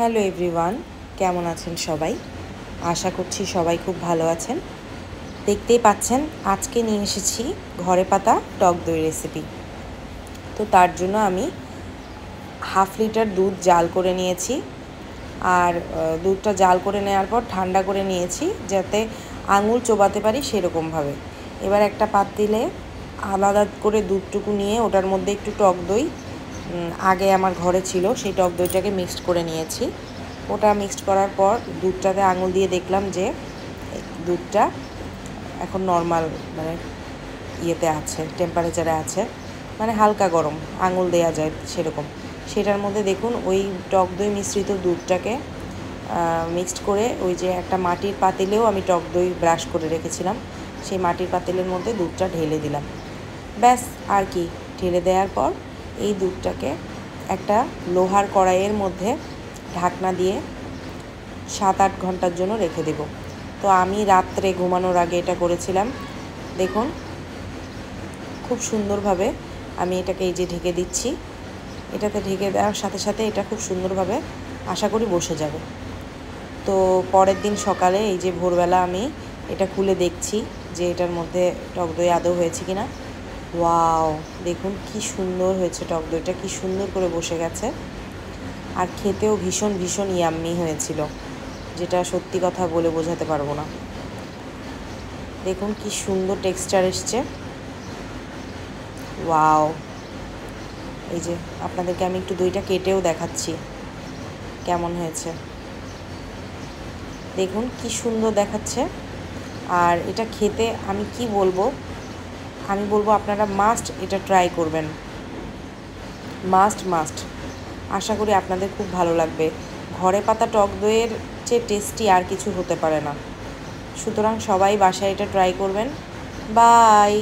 Hello everyone, কেমন আছেন সবাই? আশা করছি সবাই খুব ভালো আছেন। দেখতেই পাচ্ছেন আজকে নিয়ে এসেছি ঘরে পাতা টক দই রেসিপি। তো তার জন্য আমি হাফ লিটার দুধ জাল করে নিয়েছি। আর দুধটা জাল করে নেওয়ার পর ঠান্ডা করে নিয়েছি যাতে আঙুল চোবাতে পারি সেরকমভাবে। এবার একটা পাতিলে আলাদা করে দুধটুকু নিয়ে ওটার মধ্যে একটু টক দই আগে আমার ঘরে ছিল, সেই টক দইটাকে মিক্সড করে নিয়েছি। ওটা মিক্সড করার পর দুধটাতে আঙুল দিয়ে দেখলাম যে দুধটা এখন নর্মাল মানে ইয়েতে আছে, টেম্পারেচারে আছে, মানে হালকা গরম, আঙুল দেওয়া যায় সেরকম। সেটার মধ্যে দেখুন ওই টক দই মিশ্রিত দুধটাকে মিক্সড করে ওই যে একটা মাটির পাতিলেও আমি টক দই ব্রাশ করে রেখেছিলাম, সেই মাটির পাতিলের মধ্যে দুধটা ঢেলে দিলাম। ব্যাস, আর কি, ঢেলে দেওয়ার পর এই দুধটাকে একটা লোহার কড়াইয়ের মধ্যে ঢাকনা দিয়ে 7-8 ঘন্টার জন্য রেখে দেব। তো আমি রাত্রে ঘুমানোর আগে এটা করেছিলাম। দেখুন খুব সুন্দরভাবে আমি এটাকে এই যে ঢেকে দিচ্ছি। এটাতে ঢেকে দেওয়ার সাথে সাথে এটা খুব সুন্দরভাবে আশা করি বসে যাবে। তো পরের দিন সকালে এই যে ভোরবেলা আমি এটা খুলে দেখছি যে এটার মধ্যে টক দই আদৌ হয়েছে কিনা। ওয়াও, দেখুন কি সুন্দর হয়েছে, টক দইটা কি সুন্দর করে বসে গেছে। আর খেতেও ভীষণ ভীষণ ইয়াম্মি হয়েছিল, যেটা সত্যি কথা বলে বোঝাতে পারবো না। দেখুন কি সুন্দর টেক্সচার এসছে। ওয়াও, এই যে আপনাদেরকে আমি একটু দইটা কেটেও দেখাচ্ছি কেমন হয়েছে। দেখুন কি সুন্দর দেখাচ্ছে। আর এটা খেতে আমি কি বলবো, আমি বলবো আপনারা মাস্ট এটা ট্রাই করবেন, মাস্ট। আশা করি আপনাদের খুব ভালো লাগবে। ঘরে পাতা টক দইয়ের চেয়ে টেস্টি আর কিছু হতে পারে না। সুতরাং সবাই বাসায় এটা ট্রাই করবেন। বাই।